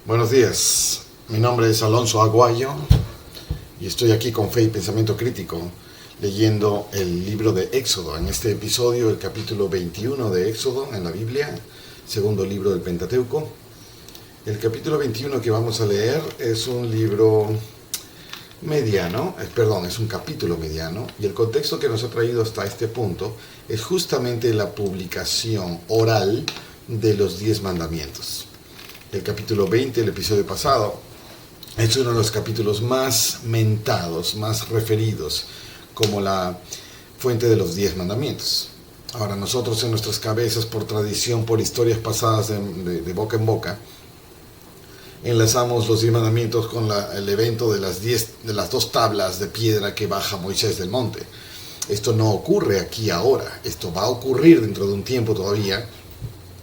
Buenos días, mi nombre es Alonso Aguayo y estoy aquí con Fe y Pensamiento Crítico leyendo el libro de Éxodo. En este episodio, el capítulo 21 de Éxodo en la Biblia, segundo libro del Pentateuco. El capítulo 21 que vamos a leer es un libro mediano, es un capítulo mediano, y el contexto que nos ha traído hasta este punto es justamente la publicación oral de los 10 mandamientos. El capítulo 20, el episodio pasado, es uno de los capítulos más mentados, más referidos, como la fuente de los 10 mandamientos. Ahora nosotros en nuestras cabezas, por tradición, por historias pasadas de boca en boca, enlazamos los 10 mandamientos con el evento de las 2 tablas de piedra que baja Moisés del monte. Esto no ocurre aquí ahora, esto va a ocurrir dentro de un tiempo todavía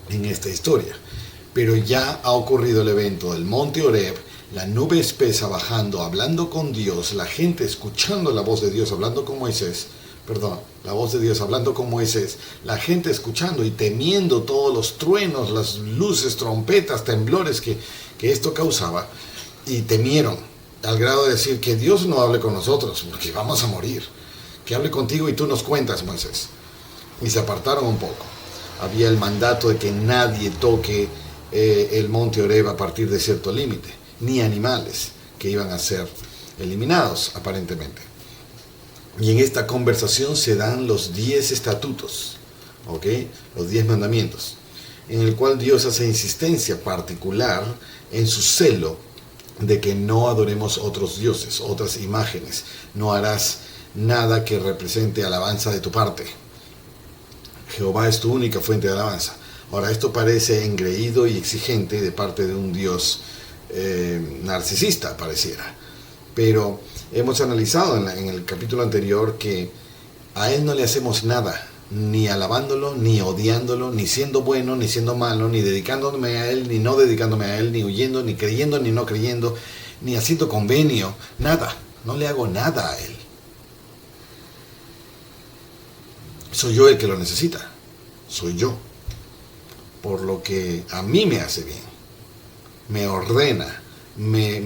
en esta historia. Pero ya ha ocurrido el evento del monte Horeb, la nube espesa bajando, hablando con Dios, la gente escuchando la voz de Dios hablando con Moisés, la gente escuchando y temiendo todos los truenos, las luces, trompetas, temblores que esto causaba, y temieron al grado de decir que Dios no hable con nosotros porque vamos a morir, que hable contigo y tú nos cuentas, Moisés. Y se apartaron un poco. Había el mandato de que nadie toque el monte Horeb a partir de cierto límite, ni animales que iban a ser eliminados aparentemente. Y en esta conversación se dan los 10 estatutos, los 10 mandamientos, en el cual Dios hace insistencia particular en su celo de que no adoremos otros dioses, otras imágenes. No harás nada que represente alabanza de tu parte. Jehová es tu única fuente de alabanza. Ahora, esto parece engreído y exigente de parte de un Dios narcisista, pareciera. Pero hemos analizado en el capítulo anterior que a Él no le hacemos nada, ni alabándolo, ni odiándolo, ni siendo bueno, ni siendo malo, ni dedicándome a Él, ni no dedicándome a Él, ni huyendo, ni creyendo, ni no creyendo, ni haciendo convenio, nada. No le hago nada a Él. Soy yo el que lo necesita. Soy yo. Por lo que a mí me hace bien, me ordena, me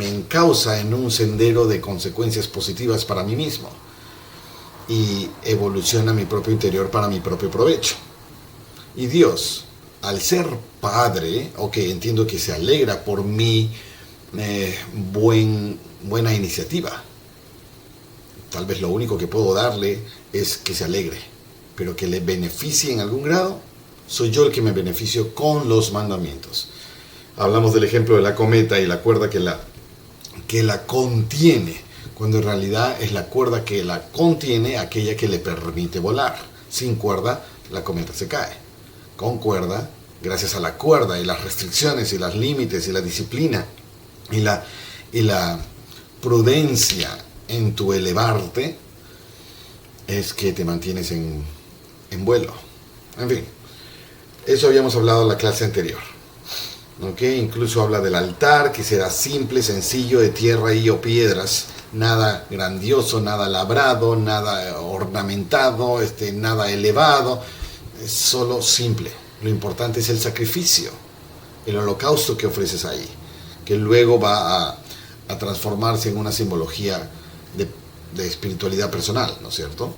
encausa en un sendero de consecuencias positivas para mí mismo y evoluciona mi propio interior para mi propio provecho. Y Dios, al ser Padre, entiendo que se alegra por mi buena iniciativa. Tal vez lo único que puedo darle es que se alegre, pero que le beneficie en algún grado. Soy yo el que me beneficio con los mandamientos. Hablamos del ejemplo de la cometa y la cuerda que la contiene, cuando en realidad es la cuerda que la contiene aquella que le permite volar. Sin cuerda, la cometa se cae. Con cuerda, gracias a la cuerda y las restricciones y los límites y la disciplina y la prudencia en tu elevarte, es que te mantienes en vuelo. En fin. Eso habíamos hablado en la clase anterior. Incluso habla del altar, que será simple, sencillo, de tierra y o piedras. Nada grandioso, nada labrado, nada ornamentado, nada elevado. Es solo simple. Lo importante es el sacrificio, el holocausto que ofreces ahí, que luego va a transformarse en una simbología de espiritualidad personal, ¿no es cierto?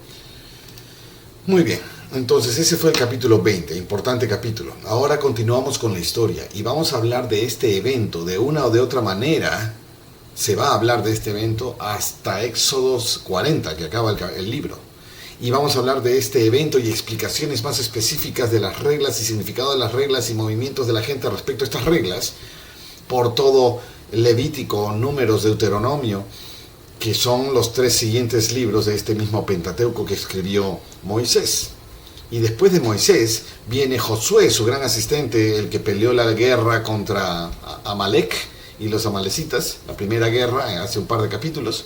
Muy bien. Entonces ese fue el capítulo 20, importante capítulo. Ahora continuamos con la historia y vamos a hablar de este evento. De una o de otra manera se va a hablar de este evento hasta Éxodo 40, que acaba el libro. Y vamos a hablar de este evento y explicaciones más específicas de las reglas y significado de las reglas y movimientos de la gente respecto a estas reglas, por todo Levítico, Números, Deuteronomio, que son los 3 siguientes libros de este mismo Pentateuco que escribió Moisés. Y después de Moisés viene Josué, su gran asistente, el que peleó la guerra contra Amalek y los amalecitas, la primera guerra hace un par de capítulos.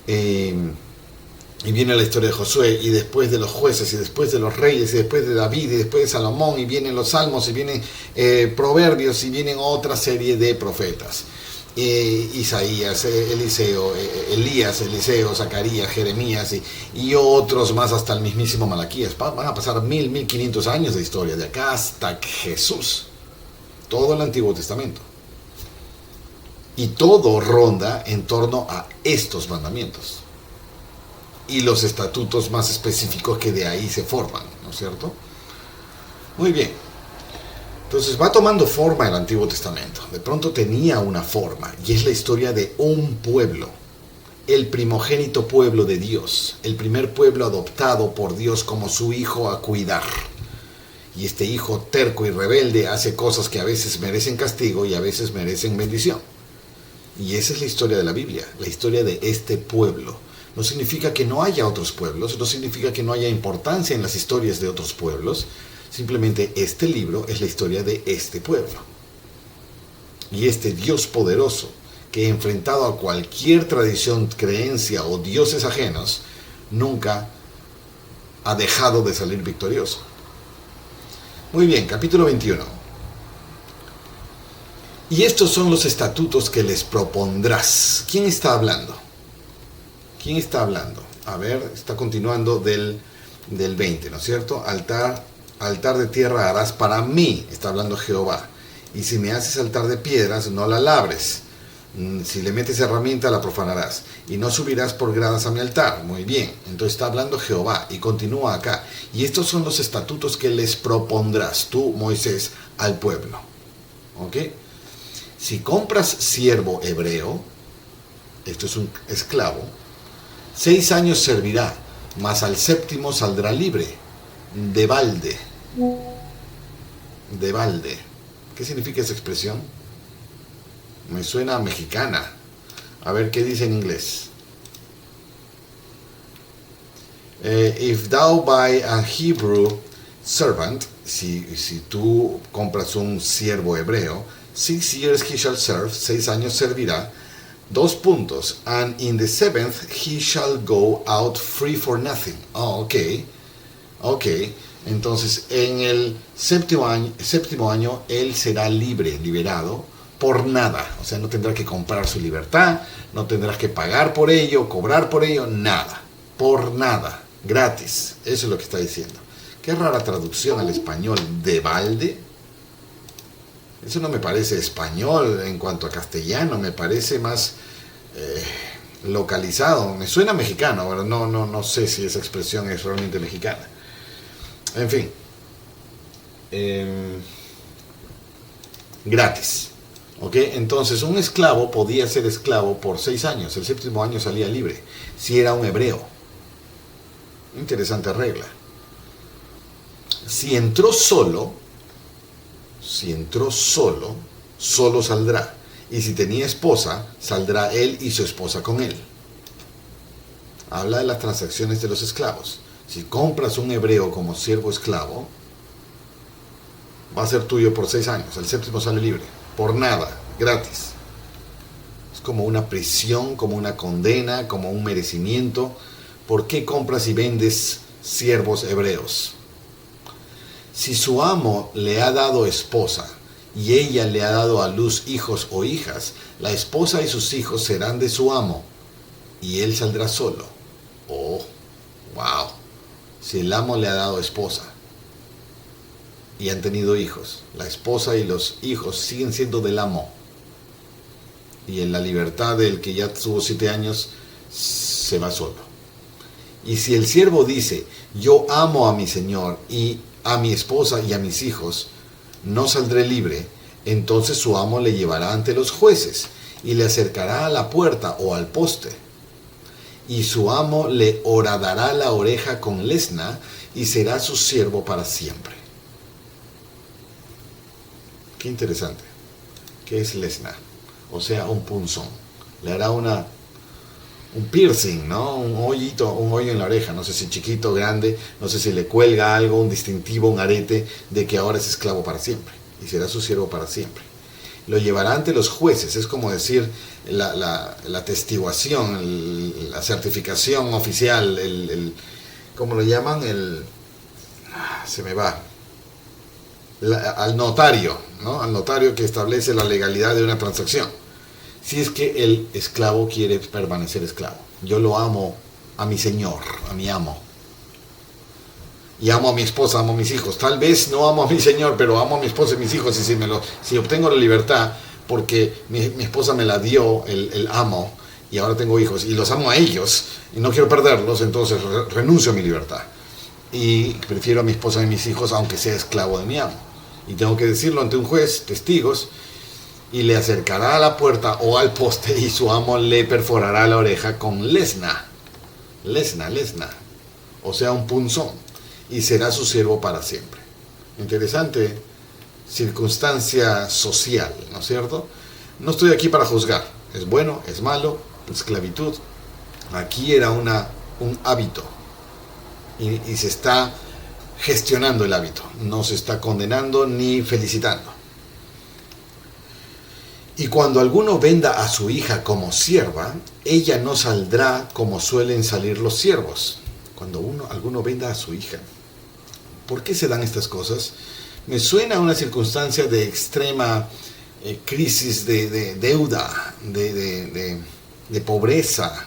Y viene la historia de Josué, y después de los jueces, y después de los reyes, y después de David, y después de Salomón, y vienen los salmos, y vienen proverbios, y vienen otra serie de profetas. Isaías, Elías, Eliseo, Zacarías, Jeremías y otros más hasta el mismísimo Malaquías. Van a pasar 1500 años de historia, de acá hasta Jesús. todo el Antiguo Testamento. Y todo ronda en torno a estos mandamientos y los estatutos más específicos que de ahí se forman, ¿no es cierto? Muy bien. Entonces va tomando forma el Antiguo Testamento. De pronto tenía una forma, y es la historia de un pueblo, el primogénito pueblo de Dios, el primer pueblo adoptado por Dios como su hijo a cuidar. Y este hijo terco y rebelde hace cosas que a veces merecen castigo y a veces merecen bendición. Y esa es la historia de la Biblia, la historia de este pueblo. No significa que no haya otros pueblos, no significa que no haya importancia en las historias de otros pueblos. Simplemente este libro es la historia de este pueblo. Y este Dios poderoso, que enfrentado a cualquier tradición, creencia o dioses ajenos, nunca ha dejado de salir victorioso. Muy bien, capítulo 21. Y estos son los estatutos que les propondrás. ¿Quién está hablando? ¿Quién está hablando? A ver, está continuando del 20, ¿no es cierto? Altar de tierra harás para mí, está hablando Jehová. Y si me haces altar de piedras, no la labres. Si le metes herramienta, la profanarás. Y no subirás por gradas a mi altar. Muy bien, entonces está hablando Jehová. Y continúa acá. Y estos son los estatutos que les propondrás tú, Moisés, al pueblo. ¿Ok? Si compras siervo hebreo, esto es un esclavo, 6 años servirá, mas al séptimo saldrá libre, de balde. De balde. ¿Qué significa esa expresión? Me suena mexicana. A ver qué dice en inglés. If thou buy a Hebrew servant, si tú compras un siervo hebreo, 6 years he shall serve, 6 años servirá, 2 puntos, and in the 7th he shall go out free for nothing. Oh, ok. Entonces en el séptimo año él será liberado por nada. O sea, no tendrá que comprar su libertad, no tendrás que pagar por ello, cobrar por ello, nada. Por nada, gratis. Eso es lo que está diciendo. Qué rara traducción al español, de balde. Eso no me parece español en cuanto a castellano, me parece más localizado. Me suena mexicano, pero no sé si esa expresión es realmente mexicana. En fin. Gratis. ¿Ok? Entonces un esclavo podía ser esclavo por 6 años. El séptimo año salía libre. Si era un hebreo. Interesante regla. Si entró solo, solo saldrá. Y si tenía esposa, saldrá él y su esposa con él. Habla de las transacciones de los esclavos. Si compras un hebreo como siervo esclavo, va a ser tuyo por 6 años. El séptimo sale libre. Por nada, gratis. Es como una prisión, como una condena, como un merecimiento. ¿Por qué compras y vendes siervos hebreos? Si su amo le ha dado esposa y ella le ha dado a luz hijos o hijas, la esposa y sus hijos serán de su amo y él saldrá solo. Oh, wow. Si el amo le ha dado esposa y han tenido hijos, la esposa y los hijos siguen siendo del amo. Y en la libertad del que ya tuvo 7 años, se va solo. Y si el siervo dice, yo amo a mi señor y a mi esposa y a mis hijos, no saldré libre, entonces su amo le llevará ante los jueces y le acercará a la puerta o al poste. Y su amo le horadará la oreja con lesna y será su siervo para siempre. Qué interesante. ¿Qué es lesna? O sea, un punzón. Le hará un piercing, ¿no? Un hoyo en la oreja. No sé si chiquito o grande. No sé si le cuelga algo, un distintivo, un arete de que ahora es esclavo para siempre. Y será su siervo para siempre. Lo llevará ante los jueces. Es como decir la atestiguación, la certificación oficial, ¿cómo lo llaman? Se me va. Al notario, ¿no? Al notario que establece la legalidad de una transacción. Si es que el esclavo quiere permanecer esclavo. Yo lo amo a mi señor, a mi amo. y amo a mi esposa, amo a mis hijos. Tal vez no amo a mi Señor, pero amo a mi esposa y mis hijos. Y si obtengo la libertad, porque mi esposa me la dio, el amo, y ahora tengo hijos, y los amo a ellos, y no quiero perderlos, entonces renuncio a mi libertad. Y prefiero a mi esposa y a mis hijos, aunque sea esclavo de mi amo. Y tengo que decirlo ante un juez, testigos, y le acercará a la puerta o al poste, y su amo le perforará la oreja con lesna, o sea, un punzón, y será su siervo para siempre. Interesante circunstancia social, ¿no es cierto? No estoy aquí para juzgar, es bueno, es malo, esclavitud. Aquí era un hábito, y se está gestionando el hábito, no se está condenando ni felicitando. Y cuando alguno venda a su hija como sierva, ella no saldrá como suelen salir los siervos. Cuando alguno venda a su hija. ¿Por qué se dan estas cosas? Me suena a una circunstancia de extrema crisis de deuda, de pobreza,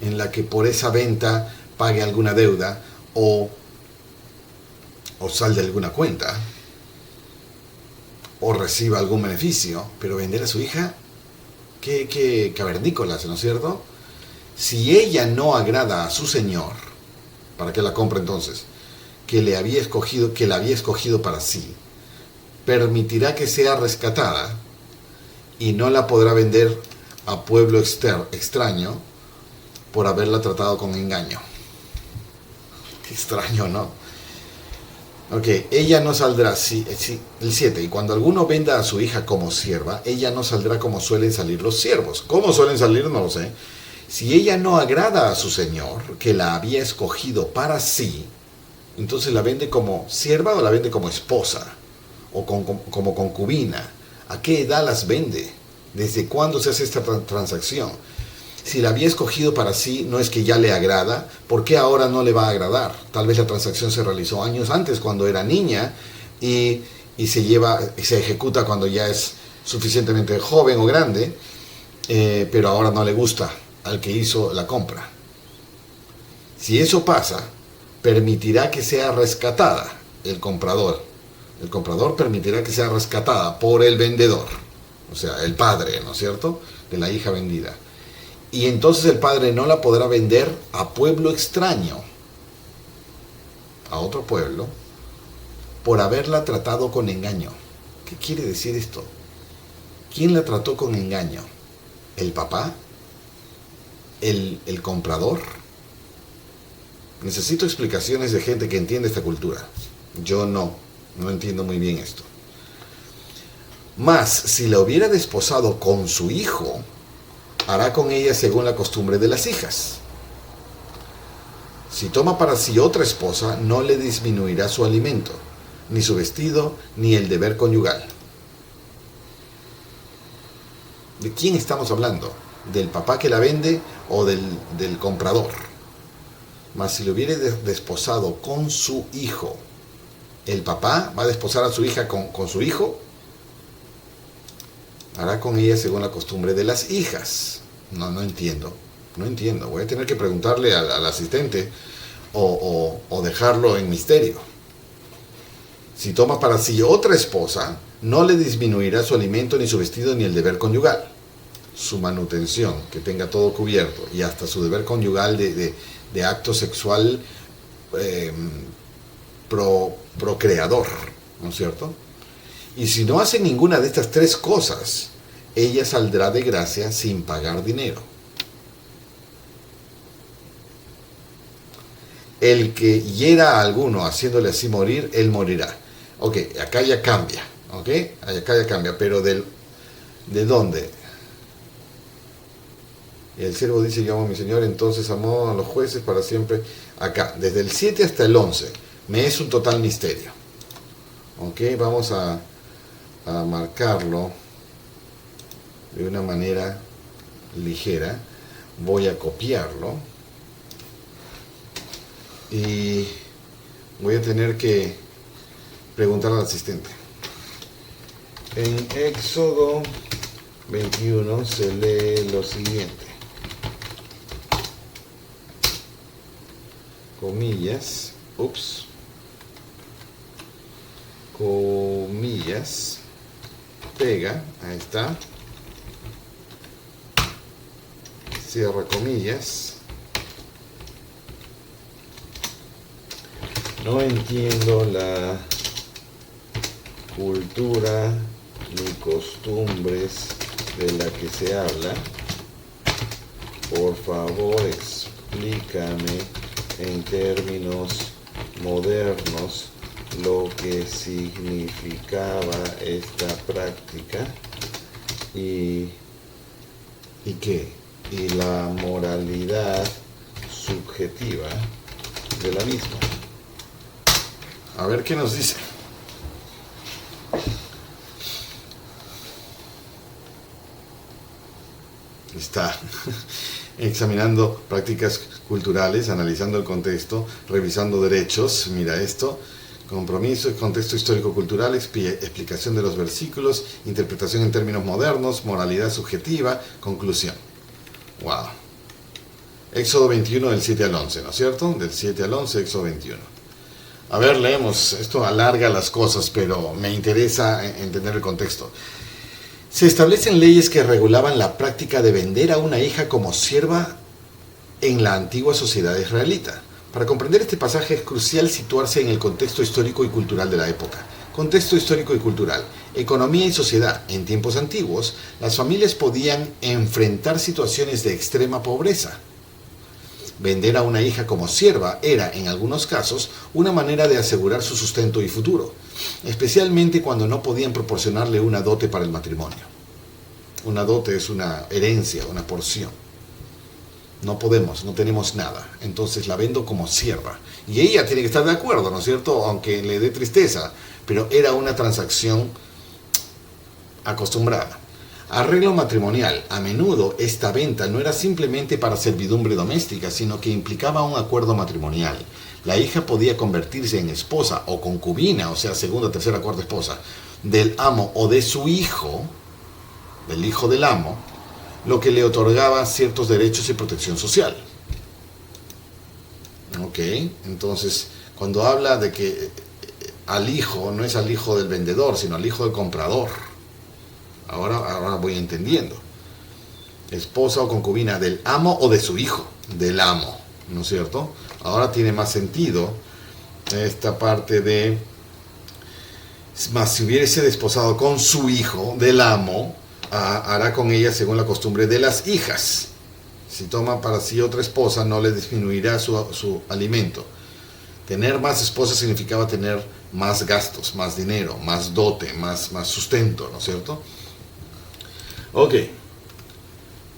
en la que por esa venta pague alguna deuda o salde alguna cuenta, o reciba algún beneficio. Pero vender a su hija, qué cavernícolas, ¿no es cierto? Si ella no agrada a su señor, ¿para qué la compra entonces? Que la había escogido para sí, permitirá que sea rescatada, y no la podrá vender a pueblo extraño por haberla tratado con engaño. Qué extraño, ¿no? Ok, ella no saldrá, el 7, y cuando alguno venda a su hija como sierva, ella no saldrá como suelen salir los siervos. ¿Cómo suelen salir? No lo sé. Si ella no agrada a su señor, que la había escogido para sí, entonces la vende como sierva o la vende como esposa, o como concubina. ¿A qué edad las vende? ¿Desde cuándo se hace esta transacción? Si la había escogido para sí, no es que ya le agrada, ¿por qué ahora no le va a agradar? Tal vez la transacción se realizó años antes, cuando era niña, y se ejecuta cuando ya es suficientemente joven o grande, pero ahora no le gusta al que hizo la compra. Si eso pasa, permitirá que sea rescatada el comprador. El comprador permitirá que sea rescatada por el vendedor, o sea, el padre, ¿no es cierto?, de la hija vendida. Y entonces el padre no la podrá vender a pueblo extraño, a otro pueblo, por haberla tratado con engaño. ¿Qué quiere decir esto? ¿Quién la trató con engaño? ¿El papá? ¿El comprador? Necesito explicaciones de gente que entiende esta cultura. Yo no entiendo muy bien esto. Mas, si la hubiera desposado con su hijo, hará con ella según la costumbre de las hijas. Si toma para sí otra esposa, no le disminuirá su alimento, ni su vestido, ni el deber conyugal. ¿De quién estamos hablando? ¿Del papá que la vende o del comprador? Mas si lo hubiere desposado con su hijo, ¿el papá va a desposar a su hija con su hijo? Hará con ella según la costumbre de las hijas. No entiendo. Voy a tener que preguntarle al asistente o dejarlo en misterio. Si toma para sí otra esposa, no le disminuirá su alimento, ni su vestido, ni el deber conyugal. Su manutención, que tenga todo cubierto, y hasta su deber conyugal de acto sexual procreador, ¿no es cierto? Y si no hace ninguna de estas tres cosas, ella saldrá de gracia sin pagar dinero. El que hiera a alguno haciéndole así morir, él morirá. Ok, acá ya cambia, pero ¿de dónde? Y el siervo dice: yo amo a mi señor, entonces amó a los jueces para siempre. Acá, desde el 7 hasta el 11, me es un total misterio. Ok, vamos a marcarlo de una manera ligera. Voy a copiarlo y voy a tener que preguntar al asistente. En Éxodo 21 se lee lo siguiente: comillas, comillas, pega, ahí está, cierra comillas. No entiendo la cultura ni costumbres de la que se habla. Por favor, explícame en términos modernos lo que significaba esta práctica y qué, y la moralidad subjetiva de la misma. A ver qué nos dice. Está examinando prácticas culturales, analizando el contexto, revisando derechos, mira esto, compromiso, contexto histórico-cultural, explicación de los versículos, interpretación en términos modernos, moralidad subjetiva, conclusión. Wow. Éxodo 21 del 7 al 11, ¿no es cierto? Del 7 al 11, Éxodo 21. A ver, leemos, esto alarga las cosas, pero me interesa entender el contexto. Se establecen leyes que regulaban la práctica de vender a una hija como sierva en la antigua sociedad israelita. Para comprender este pasaje es crucial situarse en el contexto histórico y cultural de la época. Contexto histórico y cultural. Economía y sociedad. En tiempos antiguos, las familias podían enfrentar situaciones de extrema pobreza. Vender a una hija como sierva era, en algunos casos, una manera de asegurar su sustento y futuro, especialmente cuando no podían proporcionarle una dote para el matrimonio. Una dote es una herencia, una porción. No podemos, no tenemos nada, entonces la vendo como sierva. Y ella tiene que estar de acuerdo, ¿no es cierto? Aunque le dé tristeza, pero era una transacción acostumbrada. Arreglo matrimonial. A menudo esta venta no era simplemente para servidumbre doméstica, sino que implicaba un acuerdo matrimonial. La hija podía convertirse en esposa o concubina, o sea, segunda, tercera, cuarta esposa, del amo o de su hijo, del hijo del amo, lo que le otorgaba ciertos derechos y protección social. Ok, entonces, cuando habla de que al hijo, no es al hijo del vendedor, sino al hijo del comprador. Ahora voy entendiendo. Esposa o concubina del amo o de su hijo, del amo, ¿no es cierto? Ahora tiene más sentido esta parte de, más si hubiese desposado con su hijo del amo, hará con ella según la costumbre de las hijas. Si toma para sí otra esposa, no le disminuirá su alimento. Tener más esposas significaba tener más gastos, más dinero, más dote, más sustento, ¿no es cierto? Ok.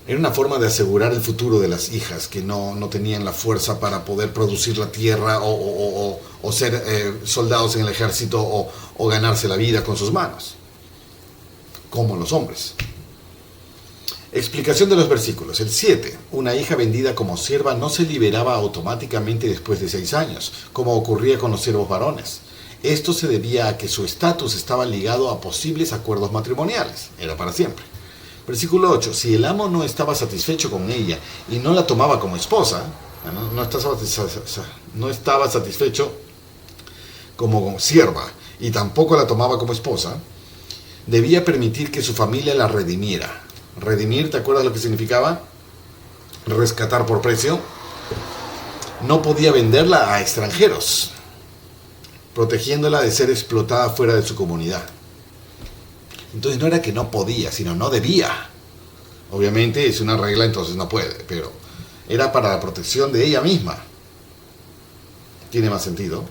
Era una forma de asegurar el futuro de las hijas que no tenían la fuerza para poder producir la tierra o ser soldados en el ejército o ganarse la vida con sus manos, como los hombres. Explicación de los versículos. El 7. Una hija vendida como sierva no se liberaba automáticamente después de 6 años, como ocurría con los siervos varones. Esto se debía a que su estatus estaba ligado a posibles acuerdos matrimoniales. Era para siempre. Versículo 8. Si el amo no estaba satisfecho con ella y no la tomaba como esposa, no estaba satisfecho como sierva y tampoco la tomaba como esposa, debía permitir que su familia la redimiera. Redimir, ¿te acuerdas lo que significaba? Rescatar por precio. No podía venderla a extranjeros, protegiéndola de ser explotada fuera de su comunidad. Entonces no era que no podía, sino no debía. Obviamente es una regla, entonces no puede, pero era para la protección de ella misma. Tiene más sentido.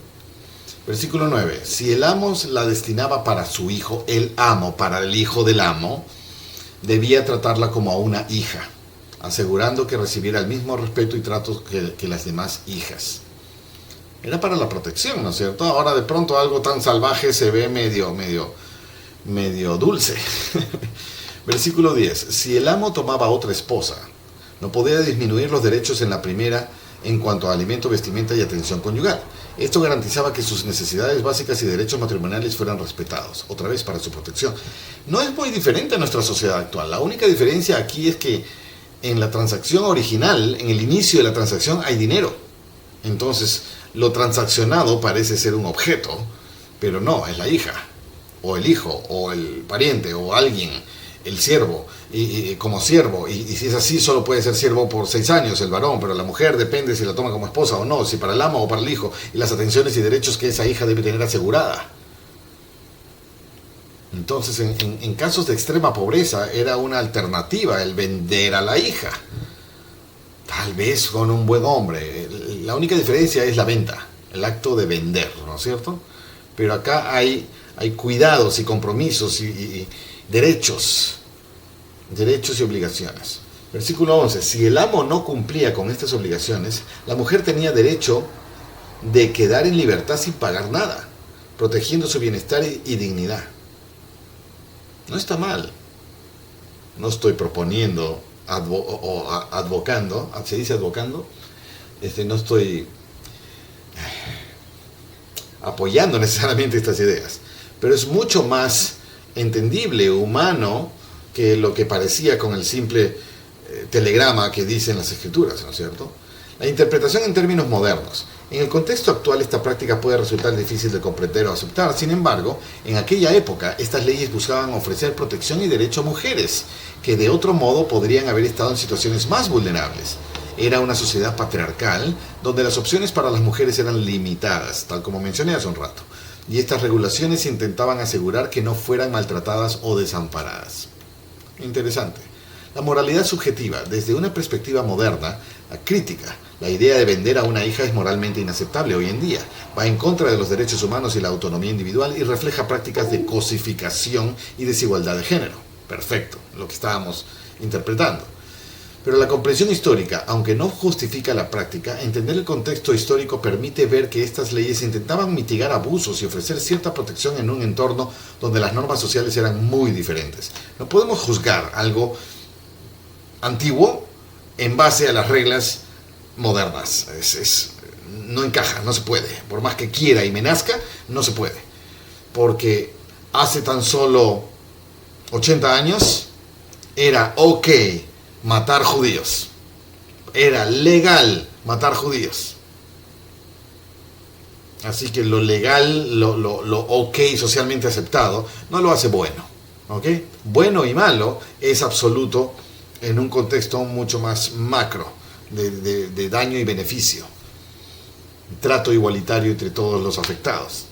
Versículo 9. Si el amo la destinaba para su hijo, el amo para el hijo del amo, debía tratarla como a una hija, asegurando que recibiera el mismo respeto y trato que las demás hijas. Era para la protección, ¿no es cierto? Ahora de pronto algo tan salvaje se ve medio dulce. Versículo 10. Si el amo tomaba otra esposa, no podía disminuir los derechos en la primera en cuanto a alimento, vestimenta y atención conyugal. Esto garantizaba que sus necesidades básicas y derechos matrimoniales fueran respetados, otra vez para su protección. No es muy diferente a nuestra sociedad actual. La única diferencia aquí es que en la transacción original, en el inicio de la transacción, hay dinero. Entonces, lo transaccionado parece ser un objeto pero no, es la hija, o el hijo, o el pariente, o alguien, el siervo, y como siervo, y si es así, solo puede ser siervo por 6 años el varón, pero la mujer depende si la toma como esposa o no, si para el amo o para el hijo, y las atenciones y derechos que esa hija debe tener asegurada. Entonces, en casos de extrema pobreza, era una alternativa el vender a la hija. Tal vez con un buen hombre. La única diferencia es la venta, el acto de vender, ¿no es cierto? Pero acá hay cuidados y compromisos y derechos y obligaciones. Versículo 11. Si el amo no cumplía con estas obligaciones, la mujer tenía derecho de quedar en libertad sin pagar nada, protegiendo su bienestar y dignidad. No está mal. No estoy proponiendo advocando, ¿se dice advocando? No estoy apoyando necesariamente estas ideas, pero es mucho más entendible, humano, que lo que parecía con el simple telegrama que dicen las escrituras, ¿no es cierto? La interpretación en términos modernos. En el contexto actual esta práctica puede resultar difícil de comprender o aceptar. Sin embargo, en aquella época estas leyes buscaban ofrecer protección y derecho a mujeres que de otro modo podrían haber estado en situaciones más vulnerables. Era una sociedad patriarcal donde las opciones para las mujeres eran limitadas, tal como mencioné hace un rato, y estas regulaciones intentaban asegurar que no fueran maltratadas o desamparadas. Interesante. La moralidad subjetiva, desde una perspectiva moderna, crítica. La idea de vender a una hija es moralmente inaceptable hoy en día. Va en contra de los derechos humanos y la autonomía individual y refleja prácticas de cosificación y desigualdad de género. Perfecto, lo que estábamos interpretando. Pero la comprensión histórica, aunque no justifica la práctica, entender el contexto histórico permite ver que estas leyes intentaban mitigar abusos y ofrecer cierta protección en un entorno donde las normas sociales eran muy diferentes. No podemos juzgar algo antiguo en base a las reglas modernas. No encaja, no se puede. Por más que quiera y me nazca, no se puede. Porque hace tan solo 80 años era ok matar judíos. Era legal matar judíos. Así que lo legal, lo ok socialmente aceptado, no lo hace bueno. ¿Ok? Bueno y malo es absoluto en un contexto mucho más macro, de daño y beneficio. Trato igualitario entre todos los afectados.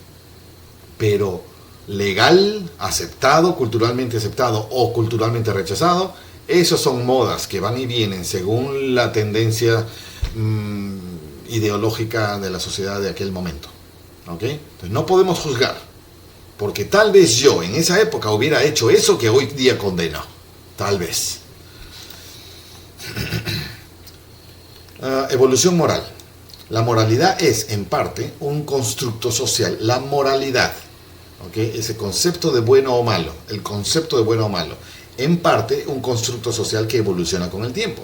Pero legal, aceptado, culturalmente aceptado o culturalmente rechazado, esos son modas que van y vienen según la tendencia ideológica de la sociedad de aquel momento. ¿Ok? Entonces no podemos juzgar, porque tal vez yo en esa época hubiera hecho eso que hoy día condeno. Tal vez. Evolución moral. La moralidad es, en parte, un constructo social. La moralidad, ¿okay? Ese concepto de bueno o malo, el concepto de bueno o malo, en parte, un constructo social que evoluciona con el tiempo.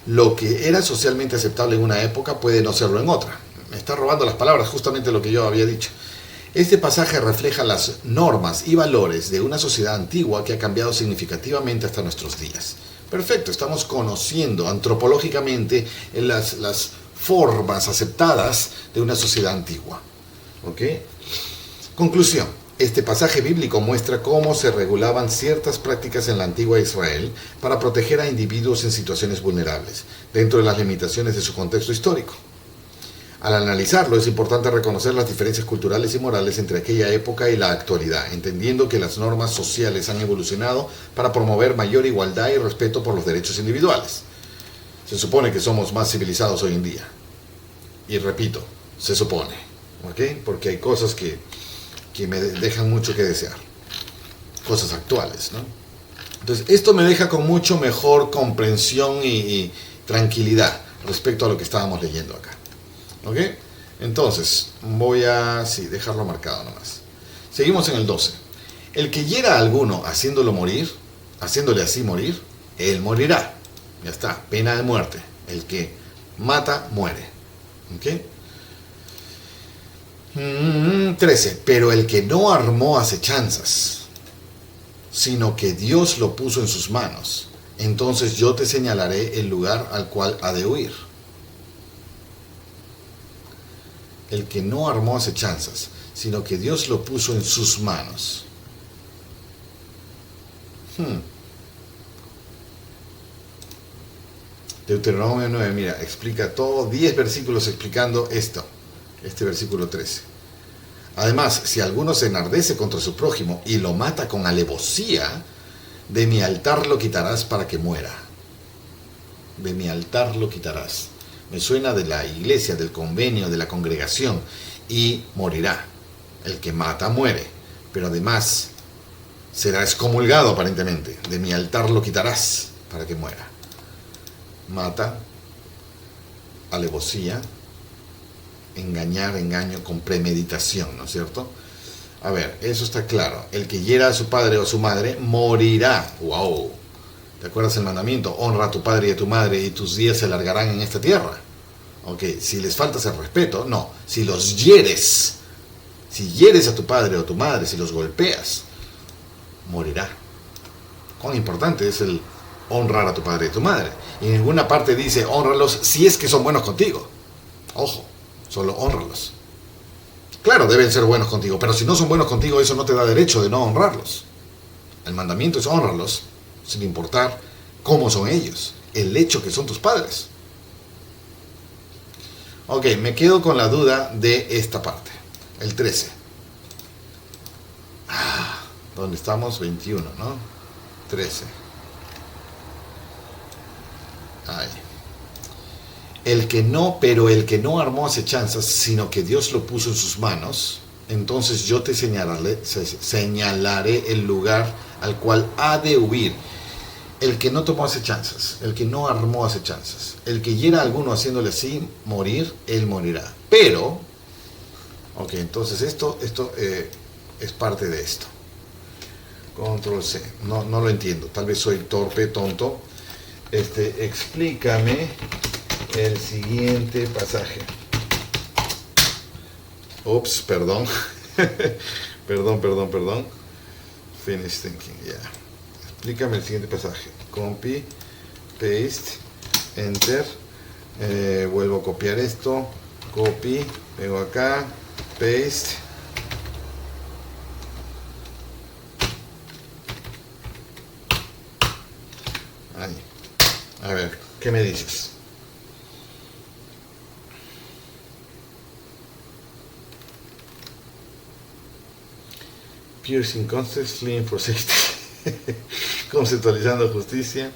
Lo que era socialmente aceptable en una época puede no serlo en otra. Me está robando las palabras, justamente lo que yo había dicho. Este pasaje refleja las normas y valores de una sociedad antigua que ha cambiado significativamente hasta nuestros días. Perfecto, estamos conociendo antropológicamente las formas aceptadas de una sociedad antigua. ¿Ok? Conclusión. Este pasaje bíblico muestra cómo se regulaban ciertas prácticas en la antigua Israel para proteger a individuos en situaciones vulnerables, dentro de las limitaciones de su contexto histórico. Al analizarlo, es importante reconocer las diferencias culturales y morales entre aquella época y la actualidad, entendiendo que las normas sociales han evolucionado para promover mayor igualdad y respeto por los derechos individuales. Se supone que somos más civilizados hoy en día. Y repito, se supone, ¿ok? Porque hay cosas que me dejan mucho que desear. Cosas actuales, ¿no? Entonces, esto me deja con mucho mejor comprensión y tranquilidad respecto a lo que estábamos leyendo acá. ¿Ok? Entonces, voy a dejarlo marcado nomás. Seguimos en el 12. El que hiera a alguno haciéndole así morir, él morirá. Ya está, pena de muerte. El que mata, muere. ¿Ok? 13. Pero el que no armó acechanzas, sino que Dios lo puso en sus manos, entonces yo te señalaré el lugar al cual ha de huir. El que no armó acechanzas, sino que Dios lo puso en sus manos. Deuteronomio 9, mira, explica todo, 10 versículos explicando esto, este versículo 13. Además, si alguno se enardece contra su prójimo y lo mata con alevosía, de mi altar lo quitarás para que muera. De mi altar lo quitarás. Me suena de la iglesia, del convenio, de la congregación, y morirá. El que mata muere, pero además será excomulgado aparentemente. De mi altar lo quitarás para que muera. Mata, alevosía, engañar, engaño con premeditación, ¿no es cierto? A ver, eso está claro. El que hiera a su padre o a su madre morirá. ¡Wow! ¿Te acuerdas el mandamiento? Honra a tu padre y a tu madre y tus días se alargarán en esta tierra. Ok, si les faltas el respeto, no. Si los hieres, si hieres a tu padre o a tu madre, si los golpeas, morirá. ¿Cuán importante es el honrar a tu padre y a tu madre? Y en ninguna parte dice honralos si es que son buenos contigo. Ojo, solo honralos. Claro, deben ser buenos contigo, pero si no son buenos contigo, eso no te da derecho de no honrarlos. El mandamiento es honrarlos, sin importar cómo son ellos, el hecho que son tus padres. Ok, me quedo con la duda de esta parte, el 13. ¿Dónde estamos? 21, ¿no? 13. Ahí. El que no armó acechanzas, sino que Dios lo puso en sus manos, entonces yo te señalaré el lugar al cual ha de huir. El que no tomó acechanzas, el que no armó acechanzas, el que hiera a alguno haciéndole así morir, él morirá. Pero, ok, entonces esto es parte de esto. Control C, no lo entiendo, tal vez soy torpe, tonto. Explícame el siguiente pasaje. Ups, perdón. perdón. Finish thinking, ya. Yeah. Explícame el siguiente pasaje. Copy, paste, enter. Vuelvo a copiar esto. Copy, pego acá, paste. Ahí. A ver, ¿qué me dices? Piercing concepts, fleeing for safety. Conceptualizando justicia,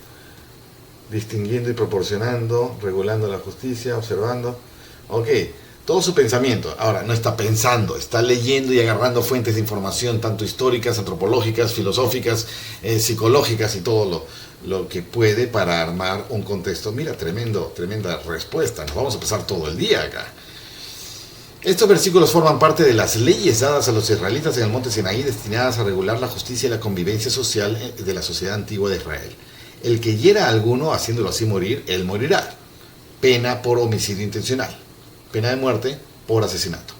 distinguiendo y proporcionando, regulando la justicia, observando. Ok, todo su pensamiento. Ahora, no está pensando, está leyendo y agarrando fuentes de información, tanto históricas, antropológicas, filosóficas, psicológicas y todo lo que puede para armar un contexto. Mira, tremenda respuesta. Nos vamos a pasar todo el día acá. Estos versículos forman parte de las leyes dadas a los israelitas en el monte Sinaí destinadas a regular la justicia y la convivencia social de la sociedad antigua de Israel. El que hiera a alguno haciéndolo así morir, él morirá. Pena por homicidio intencional. Pena de muerte por asesinato.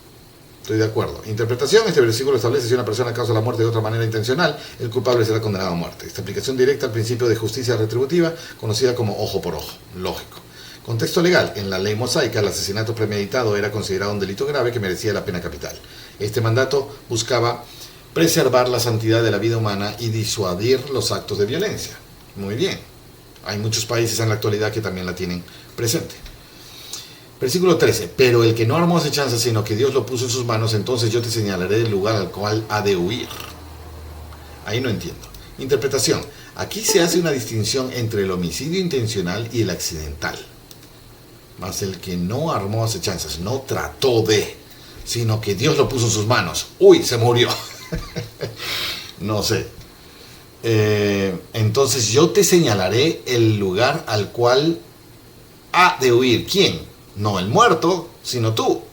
Estoy de acuerdo. Interpretación. Este versículo establece si una persona causa la muerte de otra manera intencional, el culpable será condenado a muerte. Esta aplicación directa al principio de justicia retributiva, conocida como ojo por ojo. Lógico. Contexto legal. En la ley mosaica, el asesinato premeditado era considerado un delito grave que merecía la pena capital. Este mandato buscaba preservar la santidad de la vida humana y disuadir los actos de violencia. Muy bien. Hay muchos países en la actualidad que también la tienen presente. Versículo 13. Pero el que no armó acechanza, sino que Dios lo puso en sus manos, entonces yo te señalaré el lugar al cual ha de huir. Ahí no entiendo. Interpretación. Aquí se hace una distinción entre el homicidio intencional y el accidental. Mas el que no armó acechanzas, no trató de, sino que Dios lo puso en sus manos. ¡Uy! Se murió. No sé. Entonces yo te señalaré el lugar al cual ha de huir. ¿Quién? No el muerto, sino tú.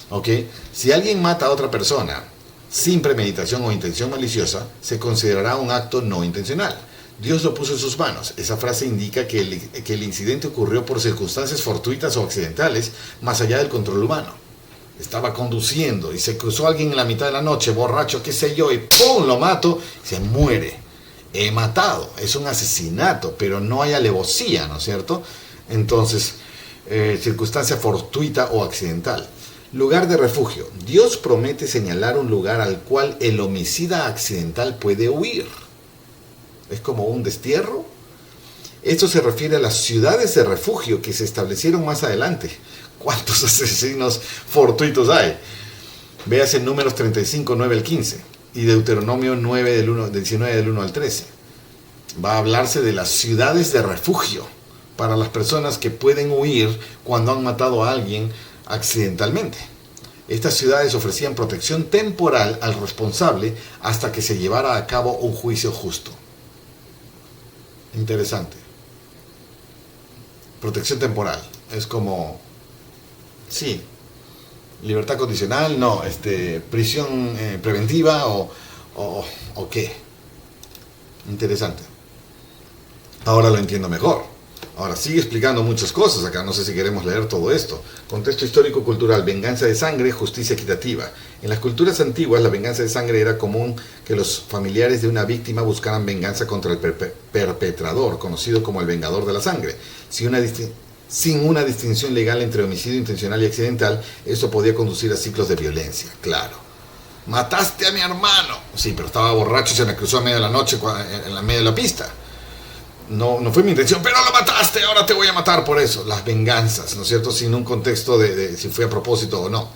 ¿Ok? Si alguien mata a otra persona sin premeditación o intención maliciosa, se considerará un acto no intencional. Dios lo puso en sus manos. Esa frase indica que el incidente ocurrió por circunstancias fortuitas o accidentales, más allá del control humano. Estaba conduciendo y se cruzó alguien en la mitad de la noche, borracho, qué sé yo, y ¡pum! Lo mato, y se muere. He matado. Es un asesinato, pero no hay alevosía, ¿no es cierto? Entonces, circunstancia fortuita o accidental. Lugar de refugio. Dios promete señalar un lugar al cual el homicida accidental puede huir. Es como un destierro. Esto se refiere a las ciudades de refugio que se establecieron más adelante. ¿Cuántos asesinos fortuitos hay? Véase en Números 35, 9 al 15 y Deuteronomio 9 19 del 1 al 13. Va a hablarse de las ciudades de refugio para las personas que pueden huir cuando han matado a alguien accidentalmente. Estas ciudades ofrecían protección temporal al responsable hasta que se llevara a cabo un juicio justo. Interesante. Protección temporal. Es como, sí, libertad condicional, no, prisión preventiva o qué. Interesante. Ahora lo entiendo mejor. Ahora sigue explicando muchas cosas acá, no sé si queremos leer todo esto. Contexto histórico-cultural, venganza de sangre, justicia equitativa. En las culturas antiguas la venganza de sangre era común que los familiares de una víctima buscaran venganza contra el perpetrador, conocido como el vengador de la sangre. Sin una distinción legal entre homicidio intencional y accidental, eso podía conducir a ciclos de violencia, claro. Mataste a mi hermano. Sí, pero estaba borracho y se me cruzó a media de la noche en la media de la pista. No fue mi intención, pero lo mataste, ahora te voy a matar por eso. Las venganzas, ¿no es cierto? Sin un contexto de si fue a propósito o no.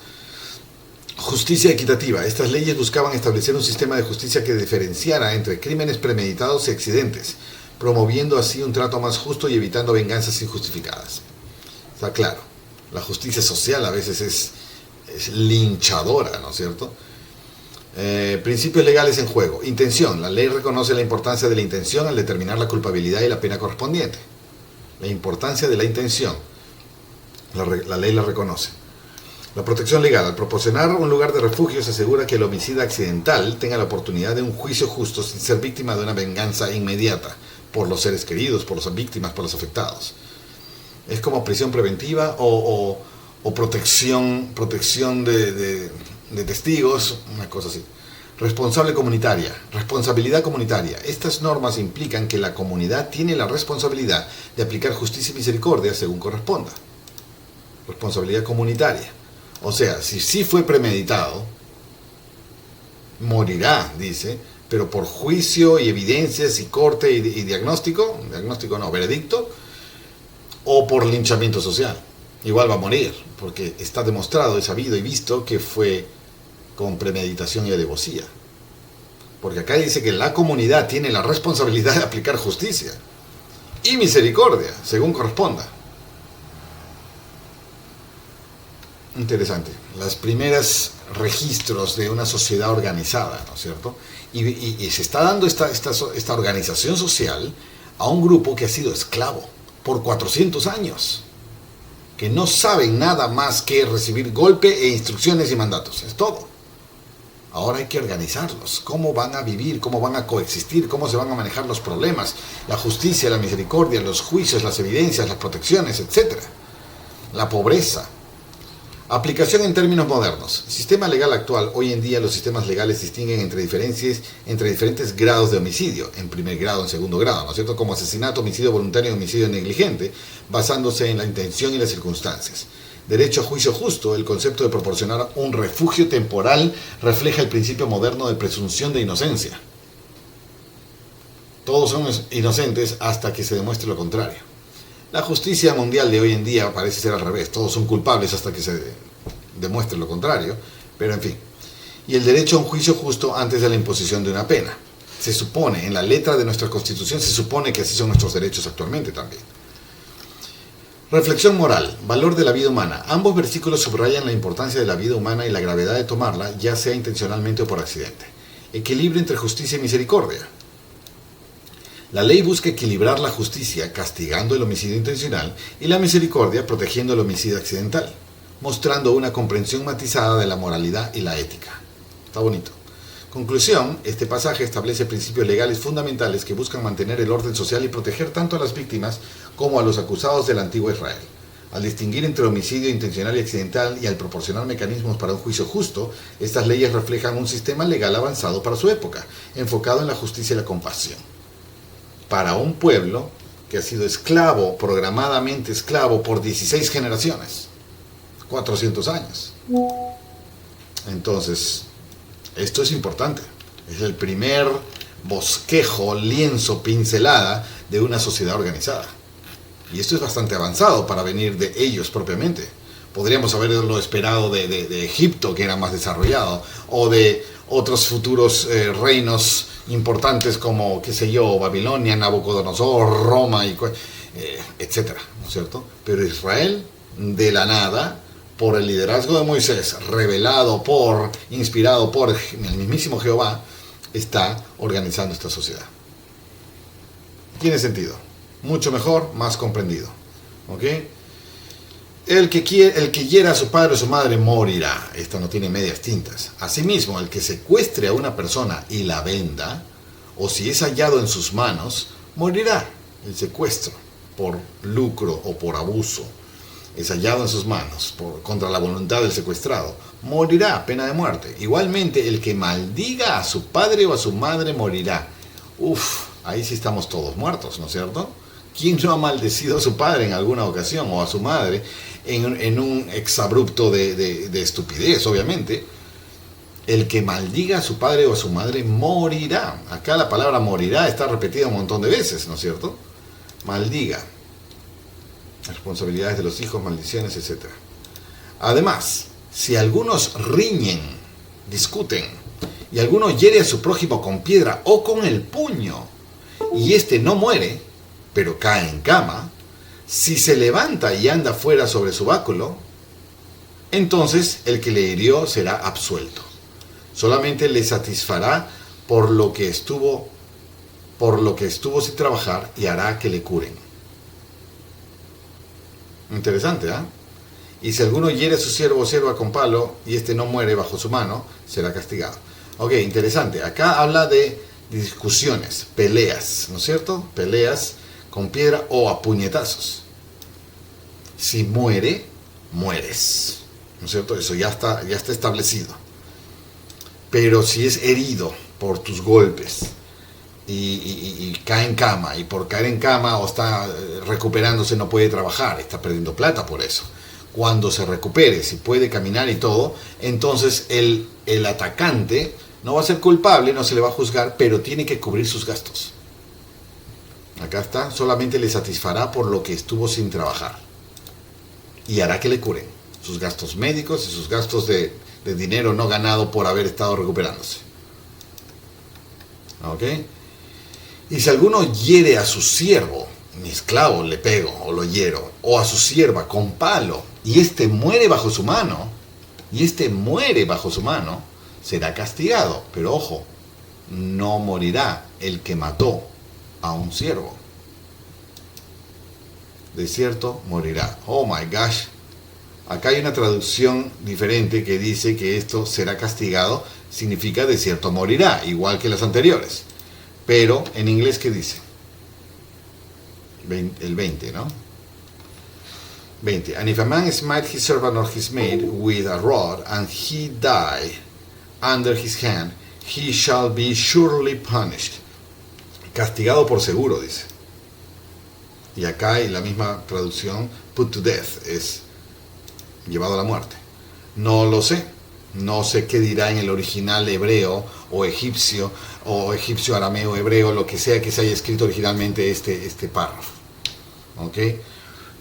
Justicia equitativa. Estas leyes buscaban establecer un sistema de justicia que diferenciara entre crímenes premeditados y accidentes, promoviendo así un trato más justo y evitando venganzas injustificadas. Está claro. La justicia social a veces es linchadora, ¿no es cierto? Principios legales en juego. Intención. La ley reconoce la importancia de la intención al determinar la culpabilidad y la pena correspondiente. La importancia de la intención. La ley la reconoce. La protección legal. Al proporcionar un lugar de refugio se asegura que el homicida accidental tenga la oportunidad de un juicio justo sin ser víctima de una venganza inmediata por los seres queridos, por las víctimas, por los afectados. Es como prisión preventiva o protección de testigos, una cosa así. Responsabilidad comunitaria. Estas normas implican que la comunidad tiene la responsabilidad de aplicar justicia y misericordia según corresponda. Responsabilidad comunitaria. O sea, si sí fue premeditado, morirá, dice, pero por juicio y evidencias y corte y veredicto, o por linchamiento social. Igual va a morir, porque está demostrado, es sabido y visto que fue con premeditación y alevosía. Porque acá dice que la comunidad tiene la responsabilidad de aplicar justicia y misericordia, según corresponda. Interesante. Los primeros registros de una sociedad organizada, ¿no es cierto? Y se está dando esta organización social a un grupo que ha sido esclavo por 400 años. Que no saben nada más que recibir golpe e instrucciones y mandatos. Es todo. Ahora hay que organizarlos. ¿Cómo van a vivir? ¿Cómo van a coexistir? ¿Cómo se van a manejar los problemas? La justicia, la misericordia, los juicios, las evidencias, las protecciones, etc. La pobreza. Aplicación en términos modernos. El sistema legal actual, hoy en día los sistemas legales distinguen entre diferentes grados de homicidio, en primer grado, en segundo grado, ¿no es cierto? Como asesinato, homicidio voluntario y homicidio negligente, basándose en la intención y las circunstancias. Derecho a juicio justo, el concepto de proporcionar un refugio temporal refleja el principio moderno de presunción de inocencia. Todos son inocentes hasta que se demuestre lo contrario. La justicia mundial de hoy en día parece ser al revés. Todos son culpables hasta que se demuestre lo contrario. Pero en fin. Y el derecho a un juicio justo antes de la imposición de una pena. Se supone, en la letra de nuestra Constitución, se supone que así son nuestros derechos actualmente también. Reflexión moral. Valor de la vida humana. Ambos versículos subrayan la importancia de la vida humana y la gravedad de tomarla, ya sea intencionalmente o por accidente. Equilibrio entre justicia y misericordia. La ley busca equilibrar la justicia castigando el homicidio intencional y la misericordia protegiendo el homicidio accidental, mostrando una comprensión matizada de la moralidad y la ética. Está bonito. Conclusión, este pasaje establece principios legales fundamentales que buscan mantener el orden social y proteger tanto a las víctimas como a los acusados del antiguo Israel. Al distinguir entre homicidio intencional y accidental y al proporcionar mecanismos para un juicio justo, estas leyes reflejan un sistema legal avanzado para su época, enfocado en la justicia y la compasión. Para un pueblo que ha sido esclavo, programadamente esclavo, por 16 generaciones. 400 años. Entonces, esto es importante. Es el primer bosquejo, lienzo, pincelada de una sociedad organizada. Y esto es bastante avanzado para venir de ellos propiamente. Podríamos haberlo esperado de Egipto, que era más desarrollado, o de otros futuros reinos importantes como, qué sé yo, Babilonia, Nabucodonosor, Roma, etcétera, ¿no es cierto? Pero Israel, de la nada, por el liderazgo de Moisés, inspirado por el mismísimo Jehová, está organizando esta sociedad. Tiene sentido. Mucho mejor, más comprendido. ¿Ok? El que hiera a su padre o su madre morirá. Esto no tiene medias tintas. Asimismo, el que secuestre a una persona y la venda, o si es hallado en sus manos, morirá. El secuestro, por lucro o por abuso, es hallado en sus manos contra la voluntad del secuestrado, morirá, pena de muerte. Igualmente, el que maldiga a su padre o a su madre morirá. Ahí sí estamos todos muertos, ¿no es cierto? ¿Quién no ha maldecido a su padre en alguna ocasión o a su madre en un exabrupto de estupidez, obviamente? El que maldiga a su padre o a su madre morirá. Acá la palabra morirá está repetida un montón de veces, ¿no es cierto? Maldiga. Responsabilidades de los hijos, maldiciones, etc. Además, si algunos riñen, discuten, y alguno hiere a su prójimo con piedra o con el puño, y éste no muere, pero cae en cama, si se levanta y anda fuera sobre su báculo, entonces el que le hirió será absuelto. Solamente le satisfará por lo que estuvo sin trabajar, y hará que le curen. Interesante, ¿ah? Y si alguno hiere a su siervo o sierva con palo, y éste no muere bajo su mano, será castigado. Ok, interesante. Acá habla de discusiones, peleas, ¿no es cierto? Peleas con piedra o a puñetazos. Si muere, mueres, ¿no es cierto? Eso ya está establecido. Pero si es herido por tus golpes y cae en cama, y por caer en cama o está recuperándose no puede trabajar, está perdiendo plata por eso. Cuando se recupere, si puede caminar y todo, entonces el atacante no va a ser culpable, no se le va a juzgar, pero tiene que cubrir sus gastos. Acá está, solamente le satisfará por lo que estuvo sin trabajar, y hará que le curen sus gastos médicos y sus gastos de dinero no ganado por haber estado recuperándose. ¿Ok? Y si alguno hiere a su siervo, mi esclavo le pego o lo hiero, o a su sierva con palo, y éste muere bajo su mano, será castigado. Pero ojo, no morirá el que mató a un siervo. De cierto morirá. Oh my gosh. Acá hay una traducción diferente que dice que esto será castigado, significa de cierto morirá, igual que las anteriores. Pero en inglés, ¿qué dice? El 20, ¿no? 20. And if a man smite his servant or his maid with a rod, and he die under his hand, he shall be surely punished. Castigado por seguro, dice. Y acá hay la misma traducción, put to death, es llevado a la muerte. No lo sé. No sé qué dirá en el original hebreo o egipcio arameo hebreo, lo que sea que se haya escrito originalmente este párrafo. ¿Ok?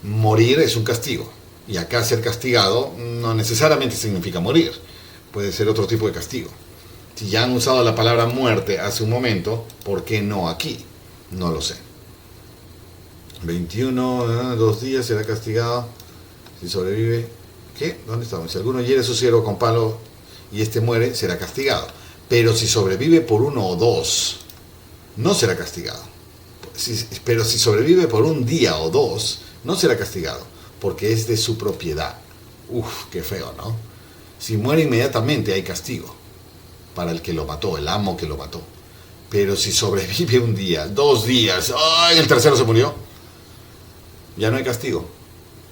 Morir es un castigo, y acá ser castigado no necesariamente significa morir, puede ser otro tipo de castigo. Si ya han usado la palabra muerte hace un momento, ¿por qué no aquí? No lo sé. 21, 2 días será castigado si sobrevive. ¿Qué? ¿Dónde estamos? Si alguno hiere a su siervo con palo y éste muere, será castigado. Pero si sobrevive por 1 o 2, no será castigado. Pero si sobrevive por 1 día o 2, no será castigado, porque es de su propiedad. Qué feo, ¿no? Si muere inmediatamente hay castigo para el que lo mató, el amo que lo mató. Pero si sobrevive 1 día, 2 días, ¡ay! El tercero se murió, ya no hay castigo,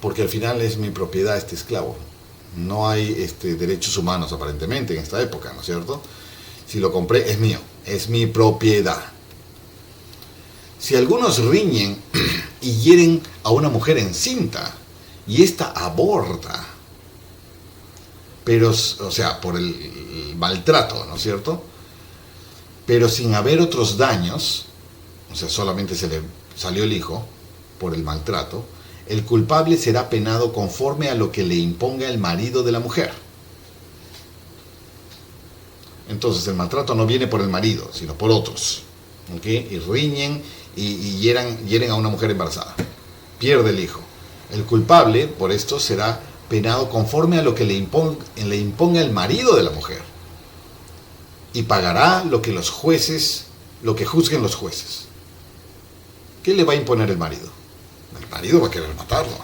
porque al final es mi propiedad este esclavo. No hay derechos humanos aparentemente en esta época, ¿no es cierto? Si lo compré, es mío, es mi propiedad. Si algunos riñen y hieren a una mujer encinta, y ésta aborta, pero, o sea, por el maltrato, ¿no es cierto? Pero sin haber otros daños, o sea, solamente se le salió el hijo por el maltrato, el culpable será penado conforme a lo que le imponga el marido de la mujer. Entonces el maltrato no viene por el marido, sino por otros, ¿okay? Y riñen y hieren a una mujer embarazada. Pierde el hijo. El culpable, por esto, será penado conforme a lo que le imponga el marido de la mujer. Y pagará lo que juzguen los jueces. ¿Qué le va a imponer el marido? El marido va a querer matarlo,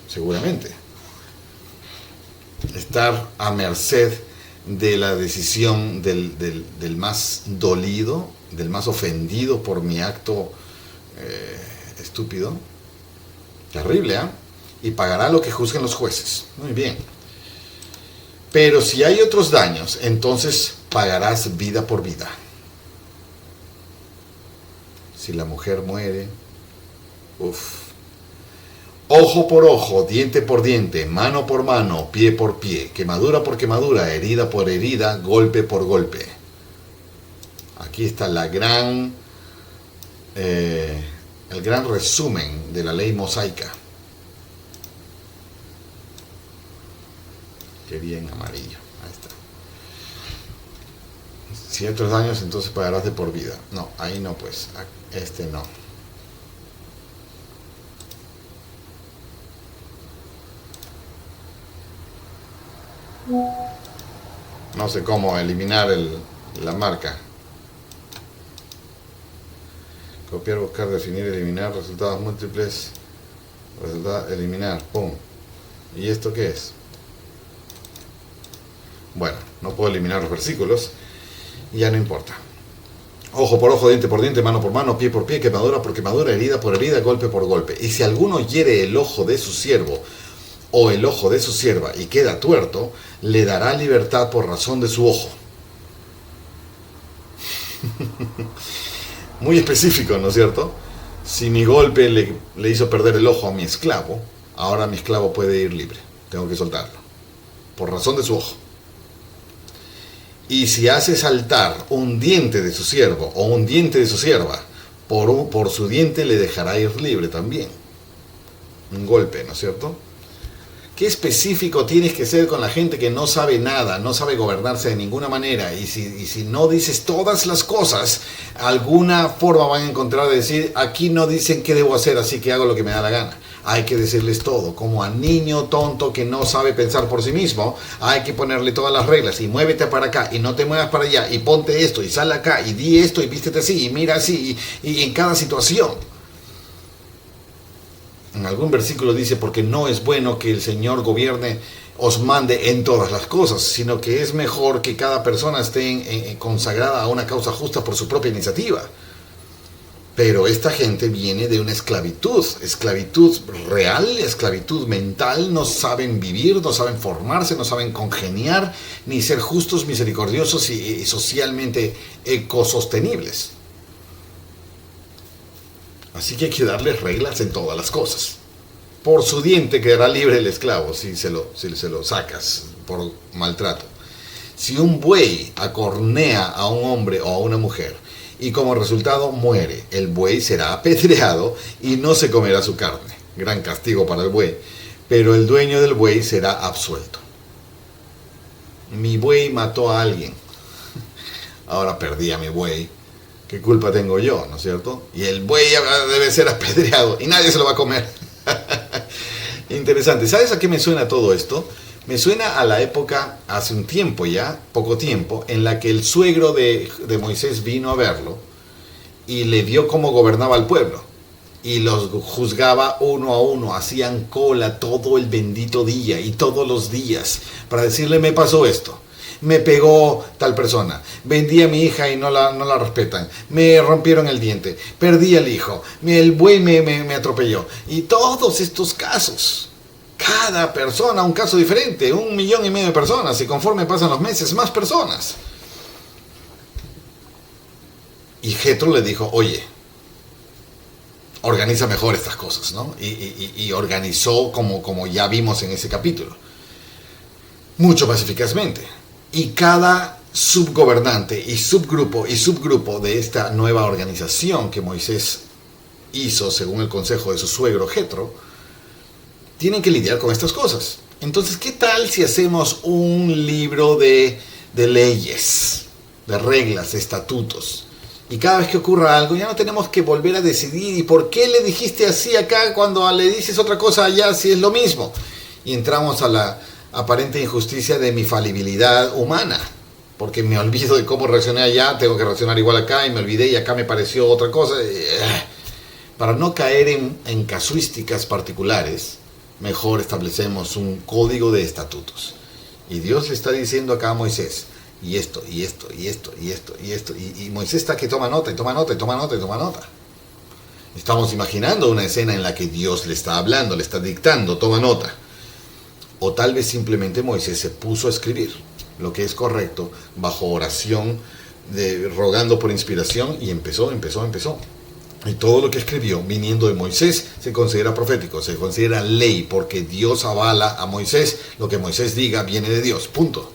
seguramente. Estar a merced de la decisión del más dolido, del más ofendido por mi acto estúpido. Terrible, ¿eh? Y pagará lo que juzguen los jueces. Muy bien. Pero si hay otros daños, entonces pagarás vida por vida. Si la mujer muere, ojo por ojo, diente por diente, mano por mano, pie por pie, quemadura por quemadura, herida por herida, golpe por golpe. Aquí está el gran resumen de la ley mosaica. Qué bien, amarillo. Ahí está. Si hay otros daños, entonces pagarás de por vida. No, ahí no, pues. Este no. No sé cómo eliminar la marca. Copiar, buscar, definir, eliminar, resultados múltiples. Resultado, eliminar, pum. ¿Y esto qué es? Bueno, no puedo eliminar los versículos. Ya no importa. Ojo por ojo, diente por diente, mano por mano, pie por pie, quemadura por quemadura, herida por herida, golpe por golpe. Y si alguno hiere el ojo de su siervo o el ojo de su sierva y queda tuerto, le dará libertad por razón de su ojo. Muy específico, ¿no es cierto? Si mi golpe le hizo perder el ojo a mi esclavo, ahora mi esclavo puede ir libre. Tengo que soltarlo. Por razón de su ojo. Y si hace saltar un diente de su siervo o un diente de su sierva, por su diente le dejará ir libre también. Un golpe, ¿no es cierto? ¿Qué específico tienes que ser con la gente que no sabe nada, no sabe gobernarse de ninguna manera? Y si no dices todas las cosas, alguna forma van a encontrar de decir, aquí no dicen qué debo hacer, así que hago lo que me da la gana. Hay que decirles todo, como a niño tonto que no sabe pensar por sí mismo, hay que ponerle todas las reglas, y muévete para acá, y no te muevas para allá, y ponte esto, y sal acá, y di esto, y vístete así, y mira así, y en cada situación. En algún versículo dice, porque no es bueno que el Señor gobierne, os mande en todas las cosas, sino que es mejor que cada persona esté consagrada a una causa justa por su propia iniciativa. Pero esta gente viene de una esclavitud real, esclavitud mental, no saben vivir, no saben formarse, no saben congeniar, ni ser justos, misericordiosos y socialmente ecosostenibles. Así que hay que darles reglas en todas las cosas. Por su diente quedará libre el esclavo si se lo sacas por maltrato. Si un buey acornea a un hombre o a una mujer y como resultado muere, el buey será apedreado y no se comerá su carne. Gran castigo para el buey. Pero el dueño del buey será absuelto. Mi buey mató a alguien. Ahora perdí a mi buey. ¿Qué culpa tengo yo, no es cierto? Y el buey debe ser apedreado y nadie se lo va a comer. Interesante. ¿Sabes a qué me suena todo esto? Me suena a la época, hace un tiempo ya, poco tiempo, en la que el suegro de Moisés vino a verlo y le vio cómo gobernaba el pueblo. Y los juzgaba uno a uno, hacían cola todo el bendito día y todos los días para decirle, me pasó esto. Me pegó tal persona, vendí a mi hija y no la respetan, me rompieron el diente, perdí al hijo, el buey me atropelló. Y todos estos casos, cada persona un caso diferente, 1,5 millones de personas, y conforme pasan los meses, más personas. Y Jetro le dijo, oye, organiza mejor estas cosas, ¿no? Y organizó como ya vimos en ese capítulo. mucho más eficazmente. Y cada subgobernante y subgrupo de esta nueva organización que Moisés hizo según el consejo de su suegro Jetro, tienen que lidiar con estas cosas. Entonces, ¿qué tal si hacemos un libro de leyes, de reglas, de estatutos? Y cada vez que ocurra algo, ya no tenemos que volver a decidir. ¿Y por qué le dijiste así acá cuando le dices otra cosa allá si es lo mismo? Y entramos a la aparente injusticia de mi falibilidad humana. Porque me olvido de cómo reaccioné allá, tengo que reaccionar igual acá, y me olvidé y acá me pareció otra cosa. Para no caer en casuísticas particulares, mejor establecemos un código de estatutos. Y Dios le está diciendo acá a Moisés, y esto, y esto, y esto, y esto, y esto. Y Moisés está que toma nota, y toma nota, y toma nota, y toma nota. Estamos imaginando una escena en la que Dios le está hablando, le está dictando, toma nota. O tal vez simplemente Moisés se puso a escribir lo que es correcto, bajo oración, rogando por inspiración, y empezó. Y todo lo que escribió, viniendo de Moisés, se considera profético, se considera ley, porque Dios avala a Moisés, lo que Moisés diga viene de Dios, punto.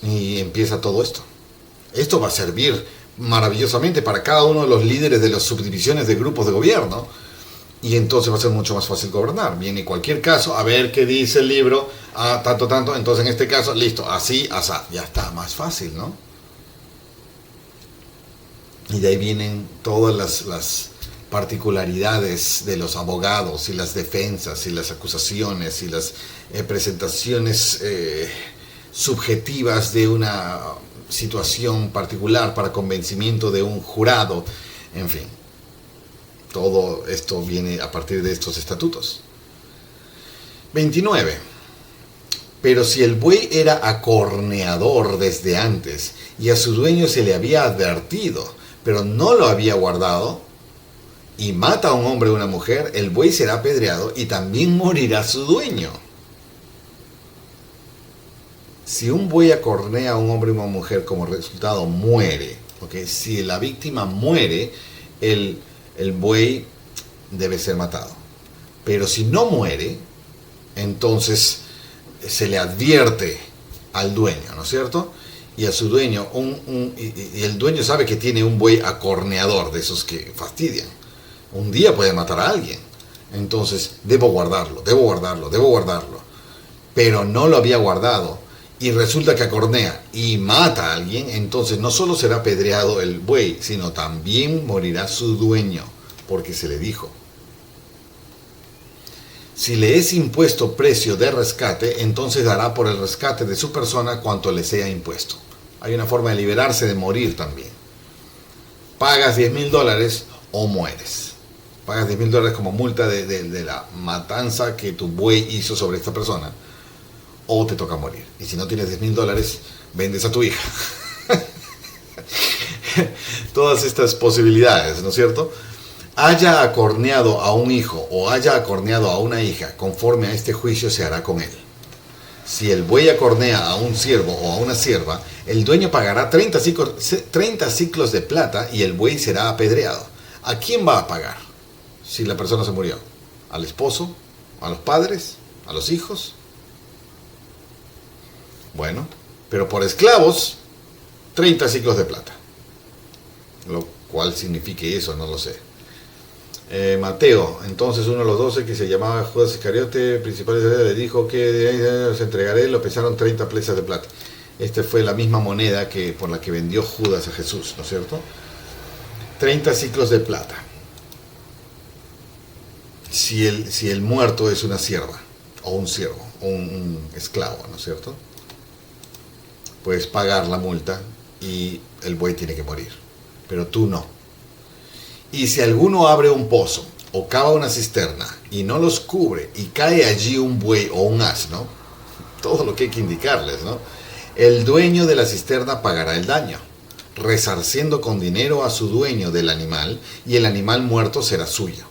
Y empieza todo esto. Esto va a servir maravillosamente para cada uno de los líderes de las subdivisiones de grupos de gobierno, y entonces va a ser mucho más fácil gobernar. Viene cualquier caso, a ver qué dice el libro, tanto, entonces en este caso, listo, así, asá, ya está más fácil, ¿no? Y de ahí vienen todas las particularidades de los abogados y las defensas y las acusaciones y las presentaciones subjetivas de una situación particular para convencimiento de un jurado, en fin. Todo esto viene a partir de estos estatutos. 29. Pero si el buey era acorneador desde antes y a su dueño se le había advertido, pero no lo había guardado, y mata a un hombre o una mujer, el buey será apedreado y también morirá su dueño. Si un buey acornea a un hombre o una mujer, como resultado muere, ¿okay? Si la víctima muere, el buey debe ser matado. Pero si no muere, entonces se le advierte al dueño, ¿no es cierto? Y a su dueño, y el dueño sabe que tiene un buey acorneador, de esos que fastidian. Un día puede matar a alguien. Entonces, debo guardarlo. Pero no lo había guardado. Y resulta que acornea y mata a alguien. Entonces, no solo será apedreado el buey, sino también morirá su dueño, porque se le dijo. Si le es impuesto precio de rescate, entonces dará por el rescate de su persona cuanto le sea impuesto. Hay una forma de liberarse de morir también. Pagas $10,000 o mueres. Pagas $10,000 como multa de la matanza que tu buey hizo sobre esta persona, o te toca morir. Y si no tienes $10,000, vendes a tu hija. Todas estas posibilidades, ¿no es cierto? Haya acorneado a un hijo o haya acorneado a una hija, conforme a este juicio se hará con él. Si el buey acornea a un siervo o a una sierva, el dueño pagará 30 ciclos de plata y el buey será apedreado. ¿A quién va a pagar si la persona se murió? ¿Al esposo? ¿A los padres? ¿A los hijos? Bueno, pero por esclavos, 30 ciclos de plata. Lo cual signifique eso, no lo sé. Mateo, entonces uno de los 12 que se llamaba Judas Iscariote, principal de Israel, le dijo que os entregaré, lo pesaron 30 piezas de plata. Esta fue la misma moneda por la que vendió Judas a Jesús, ¿no es cierto? 30 ciclos de plata. Si el muerto es una sierva, o un siervo, o un esclavo, ¿no es cierto? Puedes pagar la multa y el buey tiene que morir, pero tú no. Y si alguno abre un pozo o cava una cisterna y no los cubre y cae allí un buey o un asno, todo lo que hay que indicarles, ¿no? El dueño de la cisterna pagará el daño, resarciendo con dinero a su dueño del animal, y el animal muerto será suyo.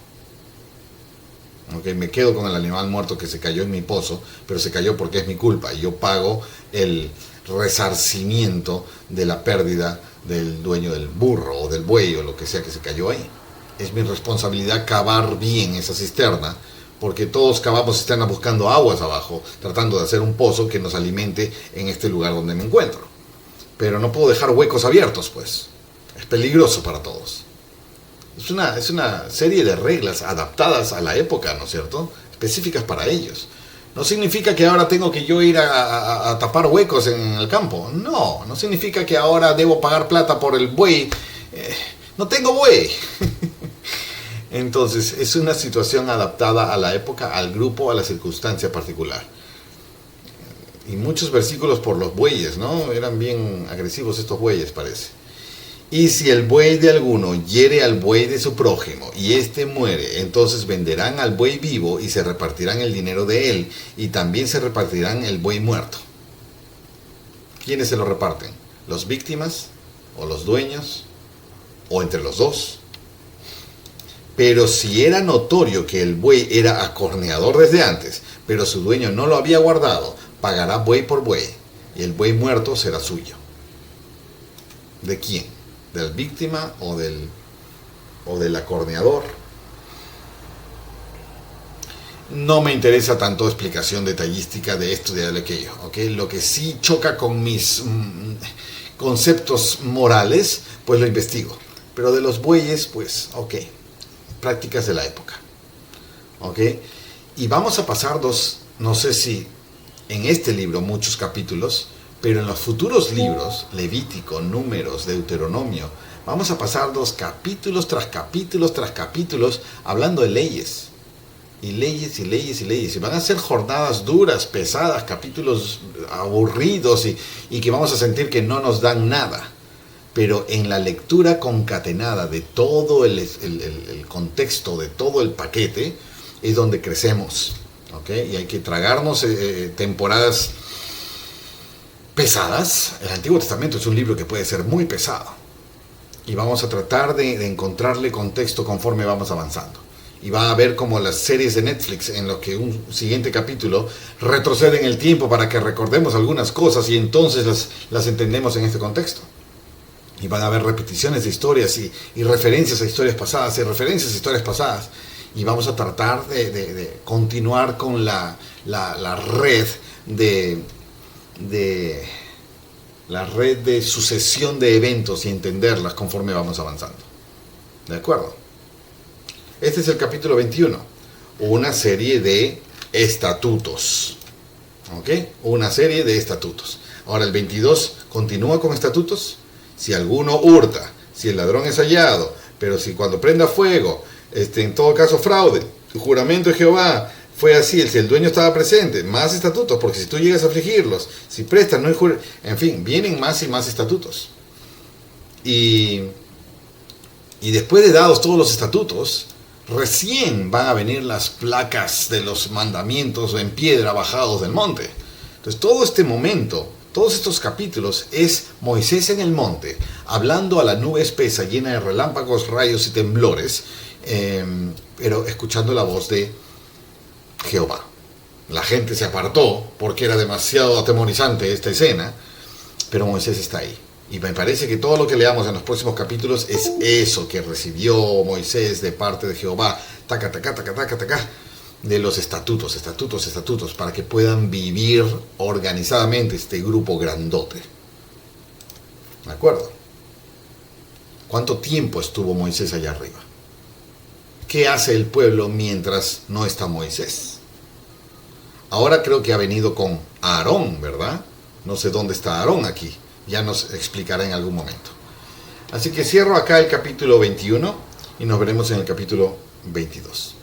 Okay, me quedo con el animal muerto que se cayó en mi pozo, pero se cayó porque es mi culpa y yo pago el resarcimiento de la pérdida del dueño del burro o del buey o lo que sea que se cayó ahí. Es mi responsabilidad cavar bien esa cisterna porque todos cavamos cisternas buscando aguas abajo, tratando de hacer un pozo que nos alimente en este lugar donde me encuentro. Pero no puedo dejar huecos abiertos, pues. Es peligroso para todos. Es una serie de reglas adaptadas a la época, ¿no es cierto? Específicas para ellos. No significa que ahora tengo que yo ir a tapar huecos en el campo. No, no significa que ahora debo pagar plata por el buey. No tengo buey. Entonces, es una situación adaptada a la época, al grupo, a la circunstancia particular. Y muchos versículos por los bueyes, ¿no? Eran bien agresivos estos bueyes, parece. Y si el buey de alguno hiere al buey de su prójimo y éste muere, entonces venderán al buey vivo y se repartirán el dinero de él, y también se repartirán el buey muerto. ¿Quiénes se lo reparten? ¿Los víctimas? ¿O los dueños? ¿O entre los dos? Pero si era notorio que el buey era acorneador desde antes, pero su dueño no lo había guardado, pagará buey por buey, y el buey muerto será suyo. ¿De quién? ¿Del víctima o del acorneador? No me interesa tanto explicación detallística de esto y de aquello, ¿ok? Lo que sí choca con mis conceptos morales, pues lo investigo. Pero de los bueyes, pues, ok, prácticas de la época, ¿ok? Y vamos a pasar no sé si en este libro muchos capítulos, pero en los futuros libros, Levítico, Números, Deuteronomio, vamos a pasar capítulos tras capítulos tras capítulos hablando de leyes. Y leyes y leyes y leyes. Y van a ser jornadas duras, pesadas, capítulos aburridos y que vamos a sentir que no nos dan nada. Pero en la lectura concatenada de todo el contexto, de todo el paquete, es donde crecemos. ¿Okay? Y hay que tragarnos temporadas pesadas. El Antiguo Testamento es un libro que puede ser muy pesado. Y vamos a tratar de encontrarle contexto conforme vamos avanzando. Y va a haber como las series de Netflix en los que un siguiente capítulo retrocede en el tiempo para que recordemos algunas cosas y entonces las entendemos en este contexto. Y van a haber repeticiones de historias y referencias a historias pasadas y referencias a historias pasadas. Y vamos a tratar de continuar con la red la red de sucesión de eventos y entenderlas conforme vamos avanzando. ¿De acuerdo? Este es el capítulo 21. Una serie de estatutos. ¿Ok? Una serie de estatutos. Ahora el 22 continúa con estatutos. Si alguno hurta, si el ladrón es hallado, pero si cuando prenda fuego, en todo caso fraude, el juramento de Jehová fue así, si el dueño estaba presente, más estatutos, porque si tú llegas a afligirlos, si prestas, no hay juramento, en fin, vienen más y más estatutos. Y después de dados todos los estatutos, recién van a venir las placas de los mandamientos en piedra bajados del monte. Entonces todo este momento, todos estos capítulos es Moisés en el monte, hablando a la nube espesa llena de relámpagos, rayos y temblores, pero escuchando la voz de Jehová. La gente se apartó porque era demasiado atemorizante esta escena, pero Moisés está ahí. Y me parece que todo lo que leamos en los próximos capítulos es eso que recibió Moisés de parte de Jehová, taca, taca, taca, taca, taca, de los estatutos, para que puedan vivir organizadamente este grupo grandote. ¿De acuerdo? ¿Cuánto tiempo estuvo Moisés allá arriba? ¿Qué hace el pueblo mientras no está Moisés? Ahora creo que ha venido con Aarón, ¿verdad? No sé dónde está Aarón aquí. Ya nos explicará en algún momento. Así que cierro acá el capítulo 21 y nos veremos en el capítulo 22.